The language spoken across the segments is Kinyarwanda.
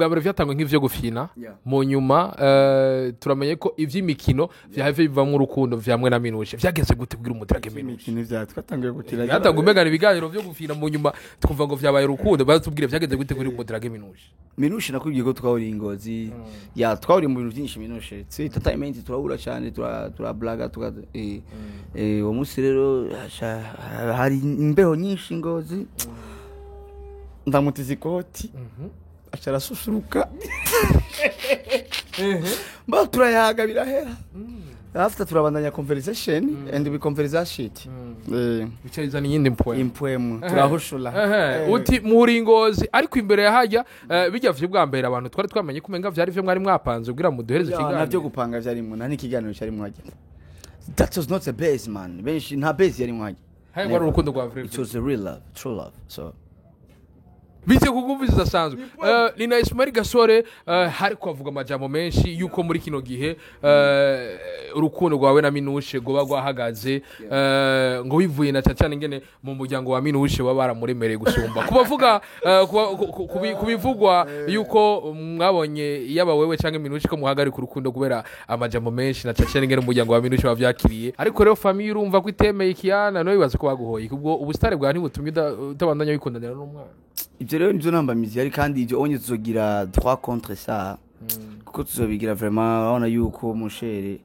ubwa mbere vyatangwa nk'ivyo gufina mu nyuma turamenye ko ivy'imikino vyahave bivamwe urukundo vyamwe na Minushe vyageze gute kugira umudrage Minushe imikino vyatwatangiye gukira yatanga umegana ibiganiro vyo gufina mu nyuma twumva ngo vyabaye urukundo bazatubwire vyageze gute kugira umudrage Minushe nakubwiye ko twahuri ingozi ya twahuri mu bintu byinshi Minushe entertainment turabura cyane turablaga uwo munsi rero hari imbeho nyinshi ingozi ndamutiza ikoti acara susuruka mba turayaga birahera after turabandanya conversation and we converse shit bicayiza n'iyindi impwemu turahushula uti muri ingozi ariko imbere yahajya bijya vyo bwa mbere abantu twari twamenye kumenga vyari vyo mwari mwapanze kugira mu duhereze kiganiro navyo gupanga vyari mu nani kiganiro cyari mwajya that was not a base man benshi nta base yari mwajya hayi wari urukundo rwa vrai it was a real love true love so bize kukumviza zasanzwe ni na Ismail Gasore hari kwavuga amajambo menshi yuko muri kino gihe urukundo rwawe na Minushe goba gwahagaze ngo bivuye na cyane ngene mu muryango wa Minushe babaramuremereye gusumba kubavuga kubivugwa yuko mwabonye yaba wewe canke Minushe ko muhagarika urukundo kubera amajambo menshi na cyane ngene umuryango wa Minushe bavyakiriye ariko rero famille urumva ko itemeye ikiyana no bibaza ko baguhoye ubwo ubustare bwa ntibutumye utabandanya wikondanira n'umwana ibyo rero nivyo nambamizi ari kandi ibyo onye tuzogira 3 contre ça kuko tuzobigira vraiment abona yuko mushere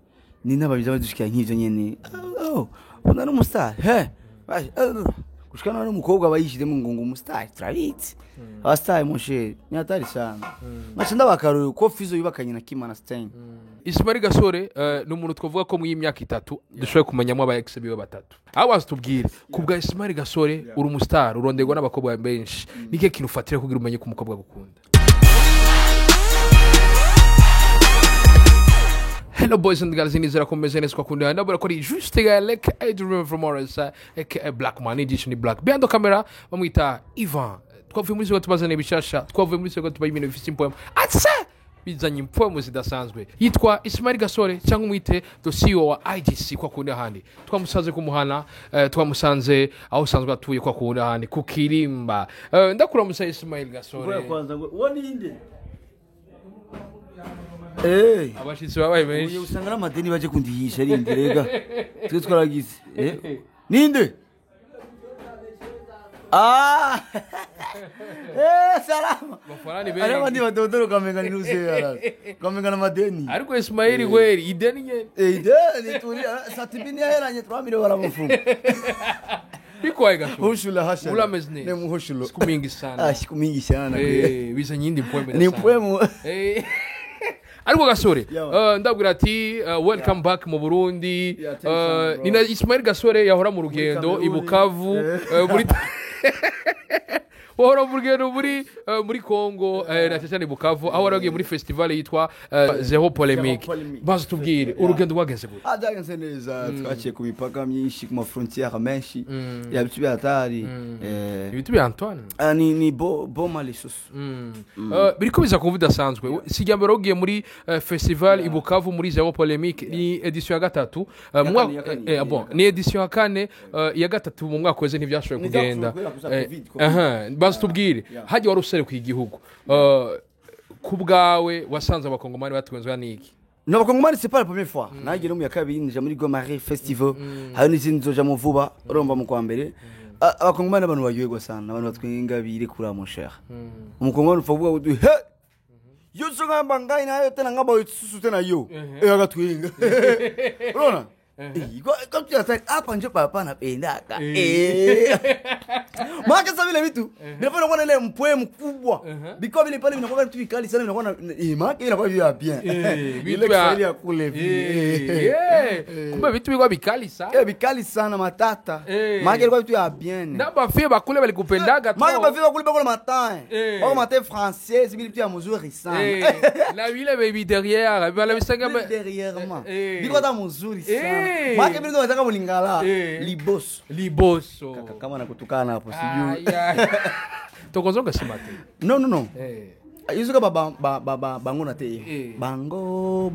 ni nababiza badushikira nk'ivyo nyene ona no mustar kushikana n'umukobwa bayishiremo ngo umustar trabitse abastar mushere nyatari sana macenda bakaruye ko fizo yubakanye na Kimana Stein Ismail Gasore ni umuntu twavuga ko mu y'imyaka 3 dushoboye kumanyamo aba ex biwe batatu aho wasitubwire kubwa Ismail Gasore uri umustar urondegwa n'abakobwa benshi nike kintu ufatira kugira umenye ko umukobwa gukunda. Hello boys and girls, inizera komeze neza kwakunda ndabura ko ari juste like I dream from Morris Black Man edition Black behind the camera bamwita Ivan twavuye muri zo tubazane bishasha twavuye muri zo tubaye ibintu bifite impwemo atse bizanye impwemo zidasanzwe yitwa Ismail Gasore cyangwa umwite the CEO wa IGC kwa kundi handi twamusanze kumuhana twamusanze aho usanzwe atuye kwa kundi handi ku Kirimba ndakuramusa Ismail Gasore kwanza ngo woni inde abashitsi babaye benshi usanga n'amadeni baje kundihisha ari inderega twe twaragize ninde salama bafarani benshi abandi badodoro kamenga ni ruze yara kamenga na madeni ariko Ismail kweli ideni nyene ideni turi satibini yaheranye 3 miliyoni baramufunga bikwaye gaso hoshula hasha ulamezne ne muhoshulo sikumingi sana sikumingi sana bizanye indi mpwemo ni mpwemo ariko Gasore ndabwira ati welcome back mu Burundi ni na Ismail Gasore yahora mu rugendo ibukavu muri wahora mu rugendo muri Congo na cyane Bukavu aho waragiye muri festival yitwa Zero Polemique bazo tubwire urugendo wageze gute ajagenze neza twaciye ku bipaka myinshi ku ma frontière menshi ya bitu byatari ibitu bya Antoine ni bo malisus biriko biza kuvuda sanzwe sijya mbere ugiye muri festival ibukavu muri Zero Polemique ni edition ya 3 bon ni edition ya 4 ya 3 mu mwaka weze ntivyashoboye kugenda bazitubwire haje warusere ku igihugu kubgawe wasanze abakongomani batwenzwa niki n'abakongomani c'est pas la première fois nagiye mu ya kabiri nje muri Gomare festival hayo n'izindi zoja mu vuba urumva mu kwa mbere abakongomani abantu bagiye sana abantu batwenga bire kura mon cher umukongomani uvuga ngo he yo songamba ngai nayo tena ngaba utsusu tena yo agatwenga urona kwa kiasi hapa nje papa napendaka maka sasa vile vitu vinafanya kuwa ile mpwe mkubwa biko vile pale vinakuwa vitu vikali sana vinakuwa maka vinakuwa vya bien vitu ya kule kumbe vitu vikwa vikali sana matata maka ilikuwa vitu ya bien na bafie bakule balikupendaga tu maka bafie bakule bakule matin au matin français vile vitu ya mzuri sana la vile baby derrière bala bisanga derrièrement biko ta mzuri sana maka vile nataka mulingala liboso kama nakutukana hapo sijui tokozonga simate no izuka bango na te bango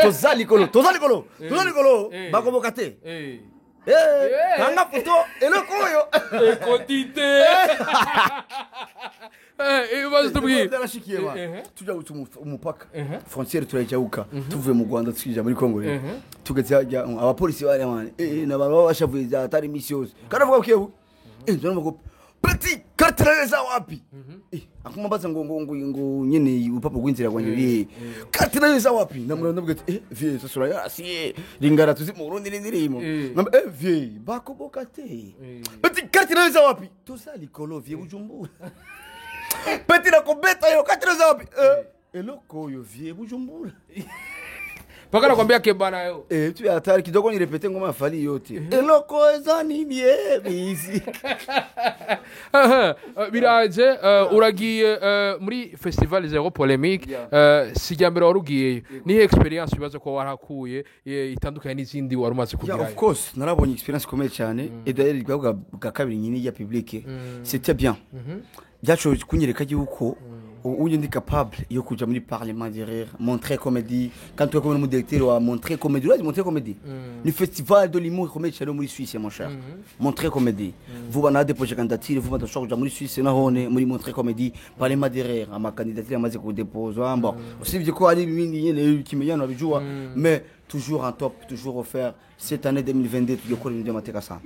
tozali kolo bakoboka te kanga foto eloko yo ekotite ibibazo tubwire byarashikiye ba tujya umupaka frontière turajyauka tuvuye mu Rwanda twija muri Kongo tugeze hajya abapolisi bari amane n'abantu bashavuye za atari mission karavuga ko nzo Petit katreza wapi akumbaza ngo nyene upapa gwinzira gwanje katreza wapi namuranda bwete vie sosura yasi ringara tuzi mu Burundi n'indirimo vie bakoboka te Petit katreza wapi tosali kolo vie Bujumbura Petit la kobeta yo katreza wapi eloko yo vie Bujumbura Paka nakwambia kebana yo. Tu ya hatari kidogo ni repete ngoma fali yote. Eloko ezani niye bizi. Biraje uragiye muri festival zero polemique sijambere warugiye ni experience bibazo ko warakuye itandukanye n'izindi warumaze kugira. Of course narabonye experience komeye cyane et d'ailleurs bwa kabiri nyine ya public c'était bien. Byacho kunyereka yuko où il est capable de coucher muri parlement derrière montrer comédie quand tu es comme directeur ou montrer comédie montrer comédie le festival de l'humour comédie chez nous Suisse mon cher montrer comédie vous avez des projets candidatures vous avez sortir muri Suisse na hone muri montrer comédie parlement derrière à ma candidature amaze ko déposer bon aussi bien quoi ali bindi nyene kimeyana bijua mais toujours en top toujours offert cette année 2022 tuyokora ibintu by'amateka sana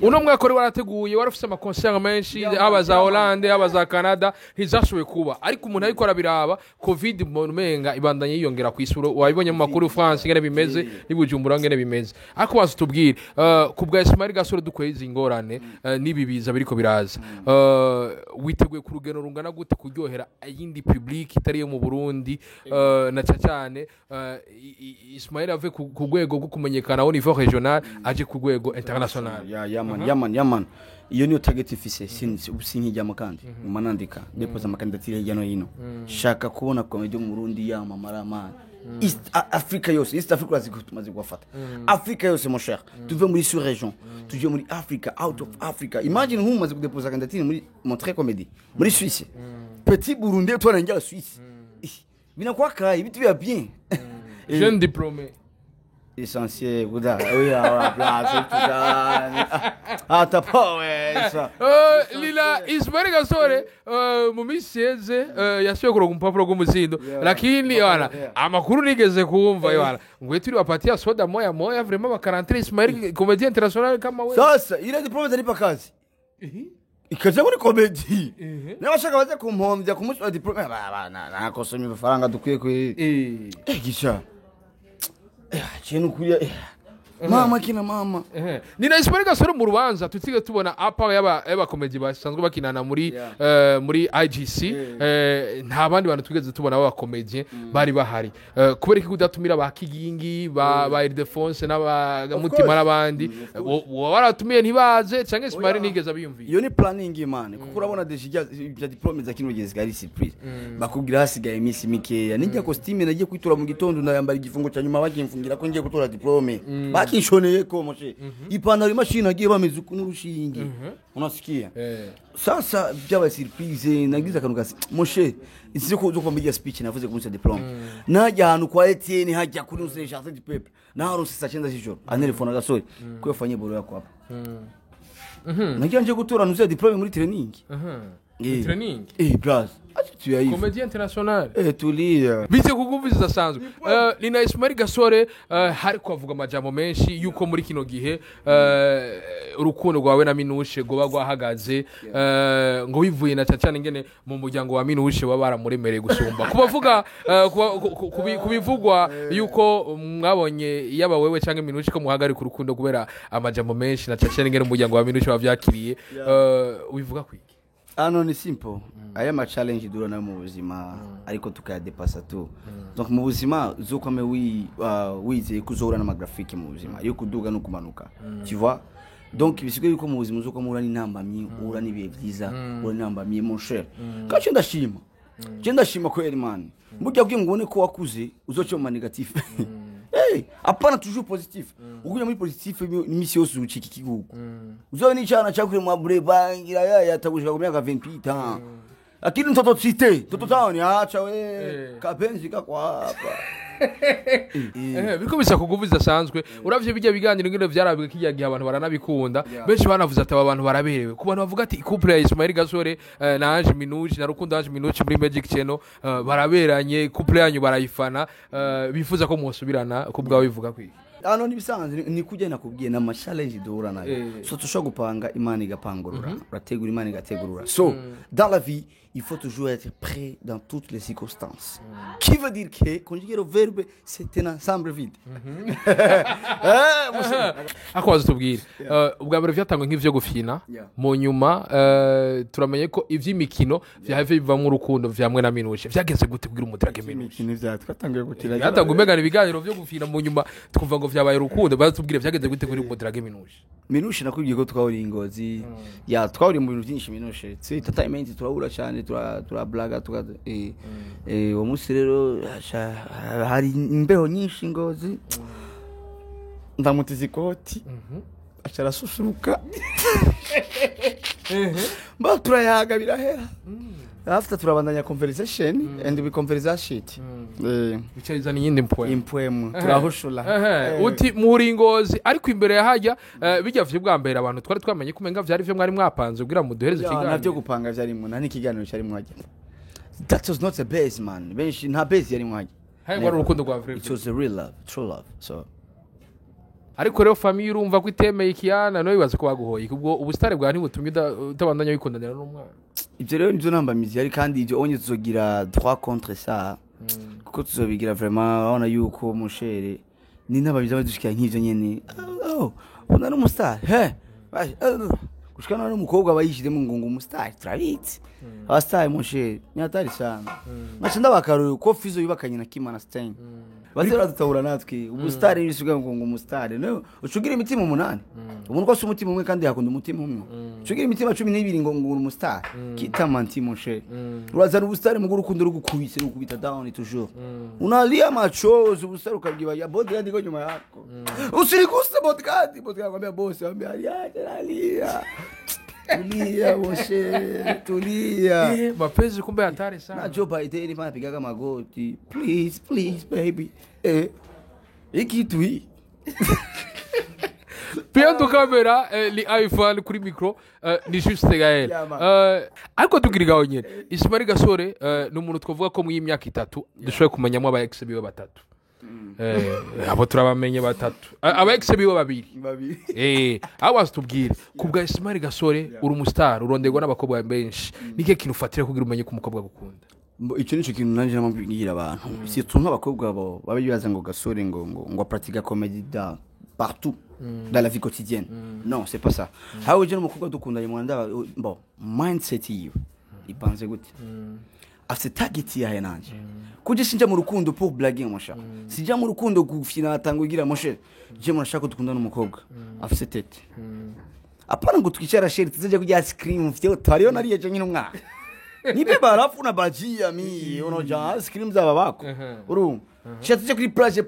uno mwaka warateguye warafise ama concert menshi abaza Hollande abaza Canada ntizashoboye kuba ariko umuntu ariko arabiraba covid menga ibandanye yiyongera ku isura wabibonye mu makuru France ngene bimeze nibujumbura ngene bimeze ariko bazo tubwire ku bwa Ismail Gasore dukwezi ingorane nibibiza biriko biraza witeguye ku rugendo rungana gute kuryohera ayindi public itari yo mu Burundi na cyane Ismail ave ku rwego rwo kumenyekana au niveau régional aje ku rwego international yaman iyo niyo target ifise sinkijyamo kandi umanandika depoza amakandidatire hirya no hino shaka kubona comedy mu Burundi yamamara man East Africa yose East Africa tumaze gufata Africa yose mon cher tuve muri sur région tuje muri Africa out of Africa imagine nko mumaze kudepoza kandidatire muri montrer comédie muri Suisse petit Burundi toi n'ingia Suisse binakuwa kai bitu bya bien jeune diplômé essentiel Bouddha oui à place tout ça t'as pas ouais ça lila Ismail Gasore mu miseze yashoye kuronga umpapuro rw'umuzindo lakini yana amakuru nigeze kumva yana ngwe turi wapatia soda moya vraiment bakarantre Ismail comédien international kama wewe sasa ile diplôme zari pakazi ikaje muri comédie n'abashaka baze kumpombya kumusha diplôme na kosomye amafaranga dukwiye ko gisha chenu kuya mama kina mama nina Ismail Gasore mu rubanza tutige tubona apa yaba comedy basanzwe bakinana muri muri IGC nta bandi bantu tugeze tubona aba comedy bari bahari kubera iki kudatumira bakigingi ba Ildefonse n'abamutima n'abandi waratumiye ntibaze cyangwa Ismail nigeze abiyumviye iyo ni planning imane kuko urabona deja bya diplôme za kino geze gari surprise bakubwira hasigaye iminsi mikeya nijya costume nagiye kwitura mu gitondo ndayambara igifungo cya nyuma bakimfungira ko ngiye gutora diplôme bakishoneye ko moshe ipantaro imashini agiye bameze n'urushingi unasikia sasa byaba surprise nagize akantu gasi moshe isi ko uzo media speech navuze kumusha diplôme najya hanu kwa Etienne hajya kuri usere charge du peuple na haro sisa cyenda zijoro anelefona Gasore ko yafanye boro yako hapa nagiye nje gutora nuze diplôme muri training training bras tu as comédie international tulia bize kukumviza zasanzwe lina Ismail Gasore hari kwavuga amajambo menshi yuko muri kino gihe urukundo rwawe na Minushe goba gwahagaze ngo bivuye na cyane ngene mu muryango wa Minushe babaramuremereye gusumba kubavuga kubivugwa yuko mwabonye yaba wewe cyangwa Minushe ko muhagari ku rukundo kubera amajambo menshi na cyane ngene mu muryango wa Minushe bavyakiriye ubivuga kwiki ano ni simple aya ma challenge dura na mu buzima ariko tukayadepasa tu donc mu buzima zuko me wize kuzora na magraphique mu buzima yo kuduga no kumanuka tu vois donc bisigaye yuko mu buzima zuko mura n'intambamye ura nibiye byiza ura n'intambamye mon cher kacho ndashima ko Elman mujya bwingone ko wakuze uzoce mu negatif apana toujours positif ukunya muri positif imisi yose uciki kigugu uzo ni cyana cyakure mu abure bangira yatagushika ku myaka 28 akini mtoto tsite mtoto taoni acha we kapenzi kako hapa biriko bisa kuguvu zidasanzwe uravye bijya biganiro ngene vyarabwe kijya gihe abantu baranabikunda benshi banavuze ati aba bantu baraberewe ku bantu bavuga ati couple ya Ismail Gasore na Ange Minushi na Rukundo Ange Minushi muri Magic Channel baraberanye couple yanyu barayifana bifuza ko mwosubirana ku bwawe bivuga kwiki ano nibisanzwe ni kujya nakubwiye na challenge duhura nayo so tushobora gupanga imana igapangurura urategura imana igategurura so dans la vie il faut toujours être prêt dans toutes les circonstances qui veut dire que conjuguer le verbe c'est un ensemble vide akwaza tubwire ubwa mbere vyatangwa nk'ivyo gufina mu nyuma turamenye ko ivy'imikino vyahave bivamwe urukundo vyamwe na Minushi vyageze gute kugira umudrage Minushi imikino vyatwatangiye gutira yatangwa umegana ibiganiro vyo gufina mu nyuma twumva ngo vyabaye urukundo bazatubwire vyageze gute kuri umudrage Minushi nakubwiye ko twahuri ingozi ya twahuri mu bintu byinshi Minushi entertainment turabura cyane turablaga uwo munsi rero hari imbeho nyinshi ingozi ndamutiza ikoti acara susuruka mba turayaga birahera after turabandanya conversation and we converse shit bicariza n'iyindi impwemu turahushula uti muri ingozi ariko imbere yahajya bijya vyo bwa mbere abantu twari twamenye kumenga vyari vyo mwari mwapanze kugira mu duhereze kiganiro navyo gupanga vyarimo nani kiganiro cyari mwajya that was not a base man benshi nta base yari mwajya hayi wari urukundo rwa vrai it was a real love true love so ariko rero famille urumva ko itemeye ikiyana no bibaza ko baguhoye ubwo ubustare bwa ntibutumye utabandanya wikundanira n'umwana ibyo rero nivyo nambamizi yari kandi ibyo onye tuzogira 3 contre ça kuko tuzobigira vraiment abona yuko mushere ni n'ababiza badushikira nk'ivyo nyene una no mustar kushikana n'umukobwa abayishizemo ngo umustar turabitse abastar mushere nyatari sana mace ndabakaruye ko Fizo yubakanye na Kimana Stein bazera dutahura natwe umustar yisuga ngo umustar no ucugira imitima 8 umuntu ko umutima umwe kandi yakunda umutima umwe ucugira imitima 12 ngo umustar kitamanti mushere urazana ubustar mu gurukundo rugukubise rugukubita down toujours unalia machozi ubustar ukagiba ya bodyguard ko nyuma yako usiri gusa bodyguard kwambia boss ambia alia tulia moshe tulia mapenzi kumbe hatari sana na Joe Biden anapigaga magoti please baby ikitu hii Piando kamera li iPhone kuri micro ni juste Gael ariko tugirigaho nyene Ismail Gasore ni umuntu twavuga ko mu y'imyaka 3 dushoboye kumanyamo aba ex biwe batatu abo turabamenye batatu aba ex biwe babiri aho tubwire kubwa Ismail Gasore uri umustar urondegwa n'abakobwa benshi nike kintu ufatira kugira umenye ko umukobwa gukunda icyo nico kintu nanje namubwira abantu si tuntu abakobwa bo babibaza ngo Gasore ngo pratique comédie da partout dans la vie quotidienne non c'est pas ça hawo je n'umukobwa dukundanye mu ndaba bon mindset yiwe ipanze gute afite target yahe nanje kuje sinja mu rukundo pour blaguer mon cher sinja mu rukundo gufina tangugira mon cher je murashaka dukundana n'umukobwa afite tete apana ngo tukicara sheri tuzaje kujya ice cream mfite tariyo nariye je nyine umwaka nibe barafu na bajia mi unoja ice cream zaba bako uru Shatu kuri plage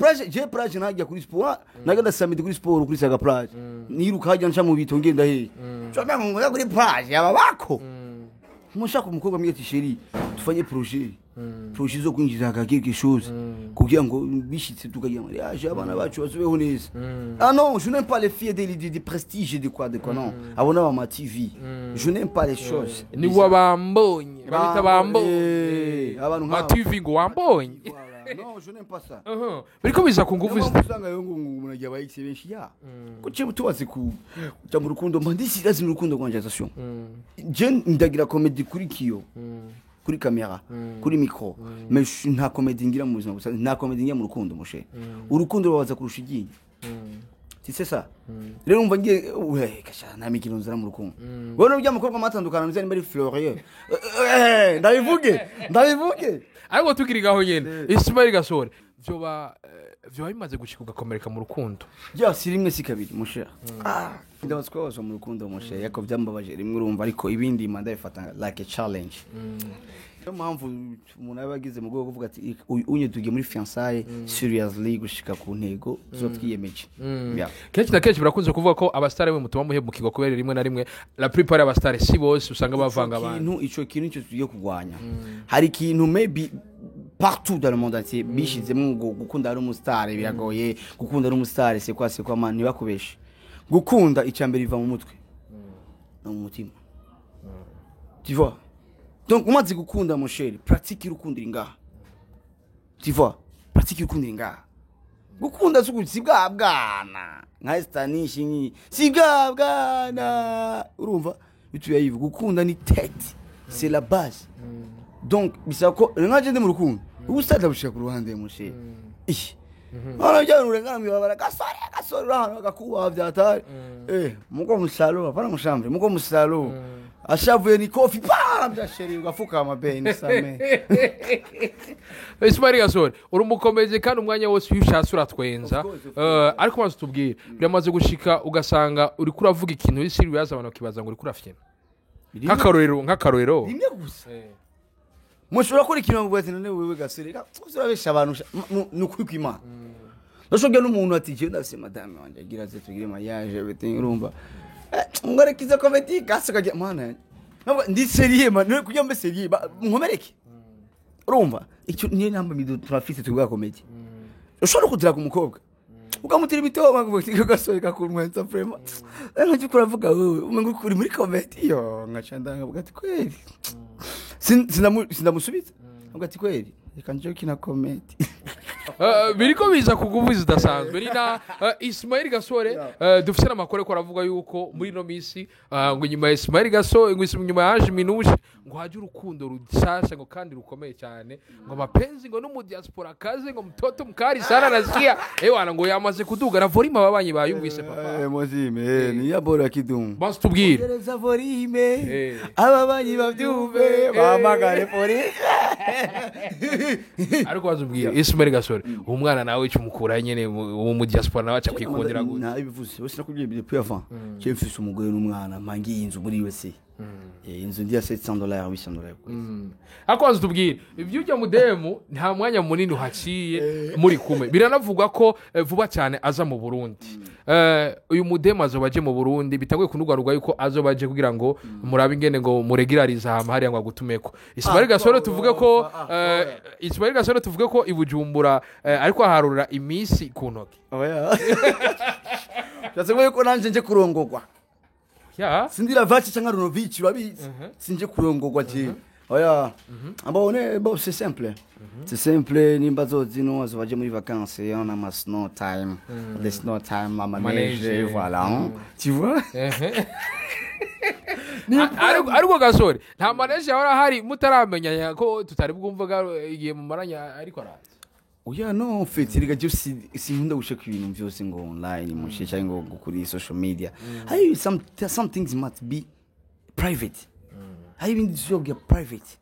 najya kuri sport nagenda samedi kuri sport kuri saga plage niruka hajya nca mu bito ngenda he cyangwa ngo kuri plage aba bako mushaka umukobwa mwite sheri tufanye projet zo kwinjiza quelque chose kugira ngo bishitse tukagira mariage abana bacu basubeho neza non je n'aime pas les filles de prestige de quoi non abona ma TV je n'aime pas les choses ni wabambonye babita bambonye abantu nka TV ngo wambonye non je n'aime pas ça biriko biza ku nguvu usanga yo umuntu agiye abayikse benshi ya ko cyo tubaze ku mu rukundo mbandisi lazi mu rukundo conversation je ndagira comedy kuri kiyo kuri kamera kuri micro mais nta comedy ngira mu buzima gusa nta comedy ngira mu rukundo mushe urukundo rubaza kurusha igiye c'est ça rero umva ngiye kasha na mikino nzara mu rukundo wowe n'ubya mukobwa matandukana nzari muri Florier ndabivuge ariko tukirigaho nyene Ismail Gasore vyoba bimaze gushika ugakomereka mu rukundo ya si rimwe si kabiri mushe ndabaswaza mu rukundo mushe yako byambabaje rimwe urumva ariko ibindi manda bifata like a challenge mpamvu umuntu abagize mu rwego kuvuga ati unye tugiye muri fiançailles seriously gushika ku ntego zo twiyemeje kenshi na kenshi birakunze kuvuga ko abastare we mutuma muhebukirwa kubera rimwe na rimwe la plupart y'abastare si bose usanga bavanga abantu ico kintu cyo tugiye kugwanya hari kintu maybe partout dans le monde entier bishizemo ngo gukunda ari umustar biragoye gukunda ari umustar c'est quoi man ntibakubeshe gukunda icambere iva mu mutwe no mu mutima tu vois donc umaze gukunda mon chéri pratique urukundo ingaha tu vois pratique urukundo ingaha gukunda si bwa bwana nka Stanish nki si bwa bwana urumva bituye yivu gukunda ni tête c'est la base donc bisako ngaje ndi mu rukundo ubustada bushika ku ruhande mushe ara jyanure ngambi babara gasore hano gakuba vyatari muko musalo apana mushambre muko musalo ashavuye ni coffee pa byasheri ugafuka amabeni same Ismail Gasore urumukomeje kandi umwanya wose uyushatse uratwenza ariko maze tubwire biramaze gushika ugasanga uri kuravuga ikintu uri serious abantu kibaza ngo uri kurafyena nk'akarorero rimwe gusa mushobora kuri ikintu ngo bwate none wewe Gasore uzurabesha abantu nukuri kw'Imana ndashobye n'umuntu ati je ndafise madame wanje agira ati tugire mariage everything urumva ngorekiza komedi gasakaje mana ndi seriye man kujya mbe seriye nkomereke urumva icyo niyo namba mido turafise tugwa komedi ushobora kudira ku mukobwa ukamutira ibitoba ngo Gasore kakunwenza frema nkaje kuravuga wewe umengo kuri muri komedi yo ngacanda ngavuga ati kweli sindamusubiza ngavuga ati kweli reka nje kina komedi biriko biza kuguvuza idasanzwe ni na Ismail Gasore dufite namakore ko aravuga yuko muri no misi ngo nyuma ya Ismail Gasore ngo nyuma yaje Minuje ngo haje urukundo rushasha ngo kandi rukomeye cyane ngo mapenzi ngo no mu diaspora kaze ngo mtoto mkari sana nasikia wana ngo yamaze kuduga na volume ababanyi bayumvise papa mozime ni yabora kidum basi tubwire gereza volume ababanyi bavyumve bamagare police ariko bazubwira Ismail Gasore umwana nawe cyumukura nyene mu diaspora nawe acha kwikundira gute nabivuze bose nakubwiye depuis avant je mfise umugore n'umwana mangi inzu muri USA inzu ndia $700 $800 akwanze tubwire ibyo ujya mudemu nta mwanya munini uhaciye muri kumwe biranavugwa ko vuba cyane aza mu Burundi uyu mudemu azobaje mu Burundi bitagwe kunugwarugwa yuko azobaje kugira ngo murabe ingene ngo muregularize hama hari ngo agutumeko Ismail Gasore tuvuge ko Ismail Gasore tuvuge ko ibujumbura ariko aharura imisi ku ntoki oya cyase ko nanje nje kurongogwa ya sindira vachi cyangwa Runovic urabizi sinje kurongogwa je oya abone bo c'est simple c'est simple nimba zozino azobaje muri vacances on a ma snow time the snow time à maneige voilà tu vois ariko Gasore nta maneige ahora hari mutaramenya ko tutari bwumvaga igihe mu maranya ariko araza oya no fait riga je sinkunda gushaka ibintu byose ngo online mushe cyangwa ngo kuri social media hay some things must be private hay ibindi byo private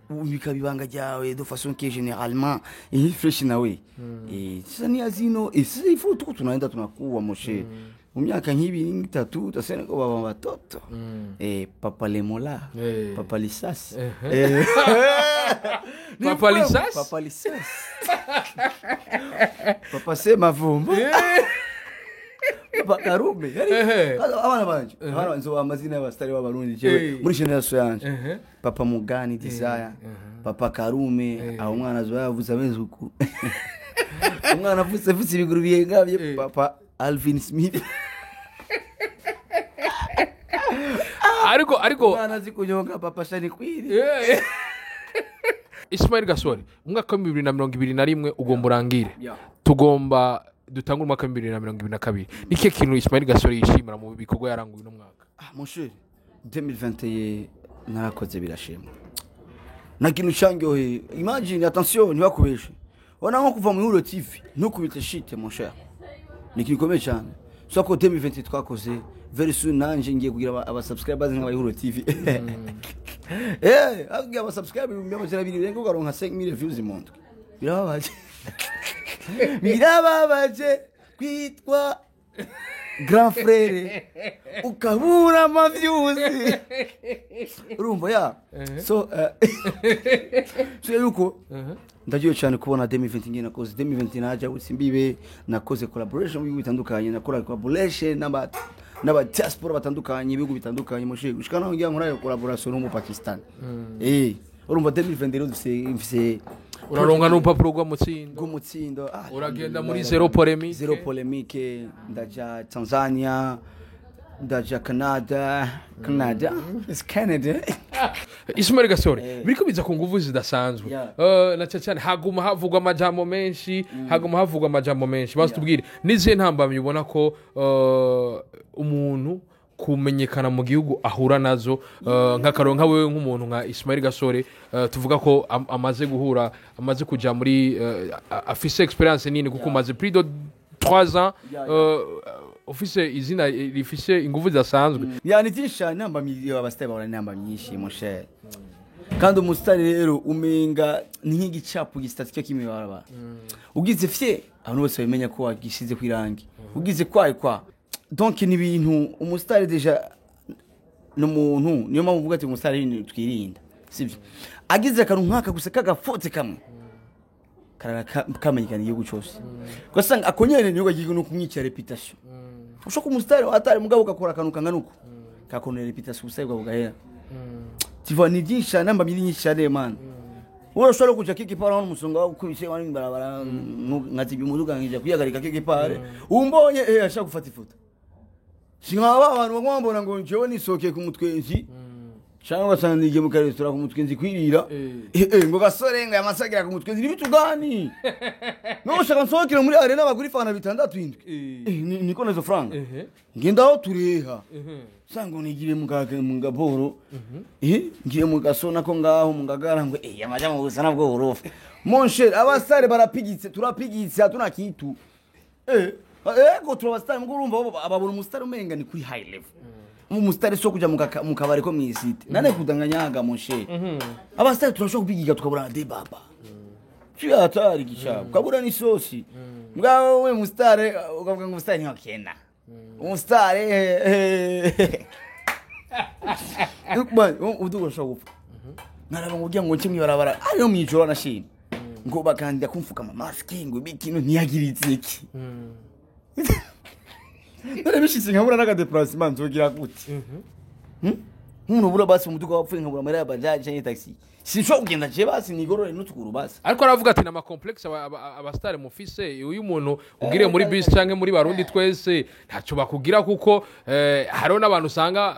ubikabibanga ryawe de façon que généralement il fresh nawe ça ni azino il faut tout tunaenda tunakuwa mushe mu myaka nk'ibiri 3 utasena ko baba batoto papa lemola papa lisas papa lisas papa lisas papa se mavumba papa karume abana banje abana nzo amazina y'abastari b'abarundi jewe muri generation yanje papa mugani desire papa karume aho umwana zo yavuze abezuku umwana avutse ibiguru biyengabye papa Alvin Smith ariko umwana zikunyonga papa Shani kwiri Ismail Gasore umwaka wa 2021 ugomba urangire tugomba dutanga umwaka wa 2022 nike kintu Ismail Gasore yishimira mu bikorwa yaranguye no mwaka mon cher 2021 narakoze birashimwa na kintu cyangoye imagine attention ntibakubeshe wana nko kuva mu Huro TV ntukubite shit mon cher nikikomeye cyane so ko 2023 twakoze very soon nanje ngiye kugira aba subscribers nka Huro TV agiye aba subscribers mbamajana birenga ugaronka 5000 views imuntu birababaje kwitwa grand frère ukabura amavyuzi urumva ya so yuko ndagiye cyane kubona 2020 nakoze 2020 naja utsimbibe nakoze collaboration mu bihugu bitandukanye nakora collaboration n'aba diaspora batandukanye ibihugu bitandukanye mushe gushikana ngiye nkora collaboration no mu Pakistan urumva 2020 rero dufise uraronka n'urupapuro rw'umutsindo rw'umutsindo uragenda muri zero polemique ndaja Tanzania ndaja Canada is Canada Ismail Gasore biriko biza ku nguvu zidasanzwe na cyane haguma havugwa amajambo menshi basi tubwire nizihe ntambamye ubona ko umuntu kumenyekana mu gihugu ahura nazo nk'akaronka wewe nk'umuntu nka Ismail Gasore tuvuga ko amaze kuja muri afise experience nini kuko umaze plus de 3 ans ofise izina rifise inguvu zidasanzwe yani tisha namba miliyo abasteba bara namba myinshi moshe kandi umusitari rero umenga ni nk'igicapu gistatike kimibaraba ugize fye abantu bose bamenya ko wagishize kwirangi ugize kwa donc ni bintu umusitari deja n'umuntu niyo mpamvu uvuga ati umusitari ni twirinda sivyo agize akantu nkaka gusa kagafote kamwe kamenyekana igihugu cyose gasanga akonyene niyo gagiye no kumwica reputation ushaka umusitari atari mugabo gakora akantu kanganuko kakonera reputation usayibwa bugahera tiva ni byinshi namba myinshi cyane man urashobora kuja kikipara n'umusonga wakubise wani barabara nkati bimuduga ngije kuyagarika kikipare umbonye ashaka gufata ifoto Singaba abantu bagomba ngo njewe nisoke ku mutwenzi cyangwa basandije mu restaurant ku mutwenzi kwirira ngo Gasore ngo yamasagira ku mutwenzi nibitugani no shaka nsokira muri arena baguri fana bitandatu indwi niko nazo franga ngendaho tureha sango nigire mu gaboro ngiye mu gasona ko ngaho mu ngagara ngo yamaja mu busana bwo urufu mon cher abasare barapigitse turapigitse atuna kitu ego turabastari ngo urumva ababona umusitari umenga ni kuri high level umusitari so kuja mu kabare ko mwisite nane kudanganyaga monshe abasitari turashobora kubigiga tukabura de baba cyatari gishaka kabura ni sosi ngaho we musitari ukavuga ngo umusitari ni wakena umusitari udugo shogupfa naraba ngo ngo kimwe barabara ayo mwijoro nashimye ngo bakandya kumfuka maski ngo bikintu ntiyagiritse iki nare bishitse nkabura naga déplacement nzogira gute umuntu bura basi umuduga wapfuye nkabura mara ya bajaje cyangwa taxi sinshobora kugenda je basi nigorore n'utukuru basi ariko aravuga ati na ma complex abastari mufise uyu muntu ugire muri bus cyangwa muri barundi twese ntacyo bakugira kuko hariho n'abantu usanga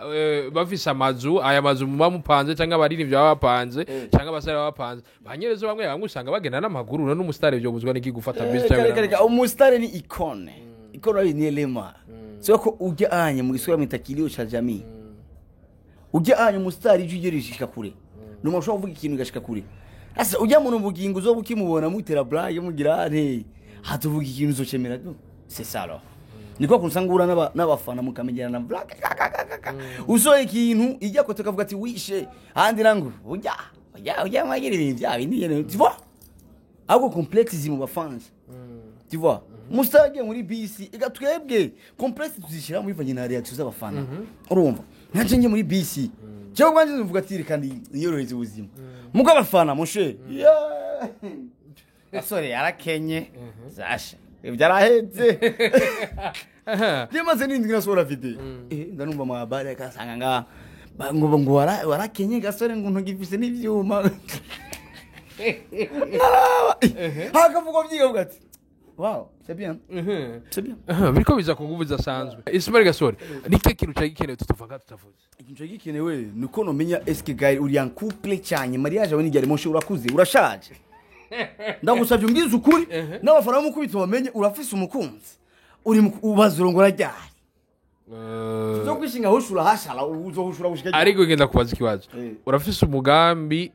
bafise amazu aya mazu bamupanze cyangwa baririmbye bapanze cyangwa abasare bapanze banyerezo bamwe usanga bagenda n'amaguru n'umustari byo buzwa n'iki gufata bus cyangwa umustari ni icone ni elema sio ko ujya anye mu gisura mitakilio cha jamii ujya anye umustari ujye kure numa ushobora kuvuga ikintu gashika kure asa ujya mu bugingo zo bukimubona mutera blague mugira ane hatuvuga ikintu uzocemera do c'est ça alors niko kunsangura n'abafana mukamenyana na blague uso ikintu ijya ko tukavuga ati wishe handi rangu ujya magire ibintu bya bindi nyene tu vois ako complexe mu bafans tu vois mustage muri bisi igatwebwe complexe tuzishira muri vanye na reaction z'abafana urumva nanje nje muri bisi cyo kwanje mvuga ati kandi yoroheze ubuzima mugo abafana moshe Gasore yarakenye zasha ibyaraheze Dimaze nindi ngasora video ndanumva mu habari akasanga ngo warakenye Gasore ngo ntugifise n'ivyuma hakavuga byiga bwati wow c'est bien c'est bien biriko biza kugubuza sanzwe Ismail Gasore nike kintu cyagikenewe tutuvuga tutavuze ikintu cyagikenewe nuko no menya eske gari uri en couple cyanye mariage abone igari moshe urakuze urashaje ndagusabye ungize ukuri n'abafana mukubita bamenye urafise umukunzi uri ubazurongora ryari zo kwishinga hushura hashala uzohushura gushika ariko ngenda kubaza ikibazo urafise umugambi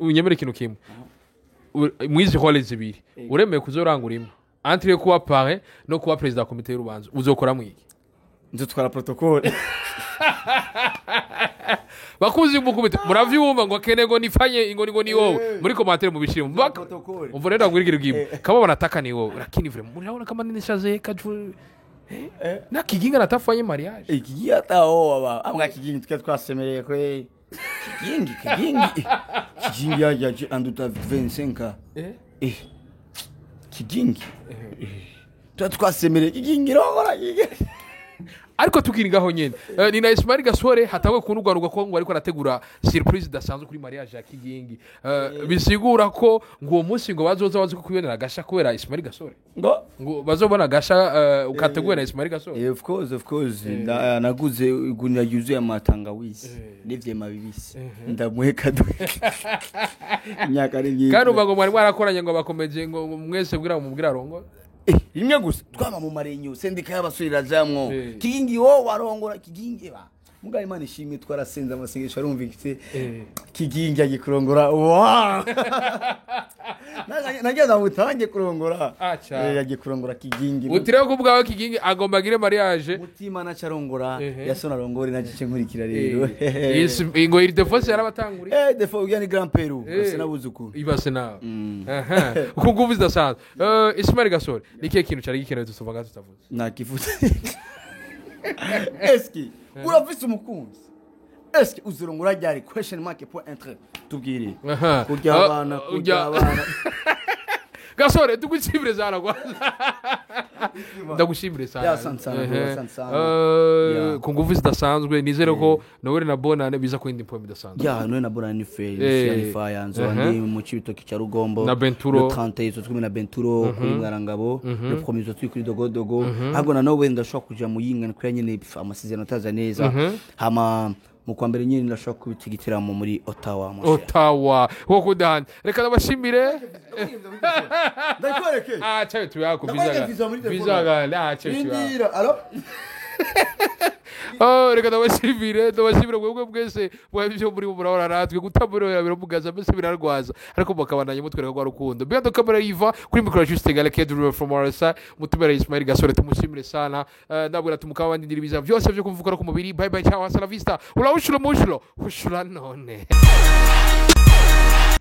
unyemere ikintu kimwe mwizi hole zibiri uremeye kuzorangura imwe entre kuba parrain no kuba president komite y'urubanza uzokora mwiki nzotwara protocole bakuzi mukubita muravyumva ngo kenego nifanye ngo ni wowe muri commentaire mu bishimo umva rero ngwirigire gimwe kama banataka ni wowe lakini vile muraona kama nini shaze kaju na kiginga natafanye mariage kiginga taho aba amwa kiginga twasemereye ko kigingi yaje anduta 25 kigingi twasemereye kigingi rongora ariko tukiri ngaho nyene ni na Ismail Gasore hatawe kunugwaruka ko ngo ariko arategura surprise dasanzwe kuri mariage ya Kigingi bisigura ko ngo uwo munsi ngo bazoza bazi ko kwibonera gasha kubera Ismail Gasore ngo bazobona gasha ukategura na Ismail Gasore. Of course naguze igunia yuzuye amatangawizi n'ivyema bibisi ndamuheka imyaka ari myinshi kandi ubango mwari mwarakoranye ngo bakomeje ngo mwese bwira mubwira rongo rimwe gusa twama mu marenyo sendika y'abasubira jamwo Kigingi wo warongora Kigingi ba mugari Imana ishimwe twarasenza amasengesho arumvikitse Kigingi agikurongora wa nageza mutange kurongora yagikurongora Kigingi utire ko bwawe Kigingi agomba gire mariage mutima na carongora yasona rongore nagice nkurikira rero ingo iri defense yarabatanguri defo ugani grand peru sinabuzuku ibase na ukuguviza dasanzwe Ismail Gasore nikiye kintu cyari gikenewe tusovaga tutavuze nakifuza eski urafise umukunzi eski uzurongora ryari question mark point entrer tubwire kurya abana Gasore tugushimire sana kwanza ndagushimire sana kunguvu zidasanzwe nizere ko nawe na Bonane biza kwenda impomi dasanzwe nawe na Bonane ni fire yanzo ndi mu cibitoki cya Rugombo na Benturo 30 twimi na Benturo kuri Mwarangabo le premier twi kuri Dogodogo hago na nawe ndashaka kuja mu yinga kuri nyene amasezerano taza neza hama mu kwa mbere nyine ndashaka kubitigitira muri Ottawa wo kudahana reka nabashimire ndakwereke cyayo tuyako bizaga cyayo alo reka nabashimire mwebwe bwese bwabyo muri murahora ratwe gutamurira biramugaza mbese birarwaza ariko bakabandanya mutwereka kwa rukundo biyando kamera yiva kuri micro juste gale Kedro from Orsa mutumera Ismail Gasore tumushimire sana ndabura tumukabandi ndiribiza byose byo kuvuga ko mubiri bye bye ciao hasta la vista ula ushuro mushuro none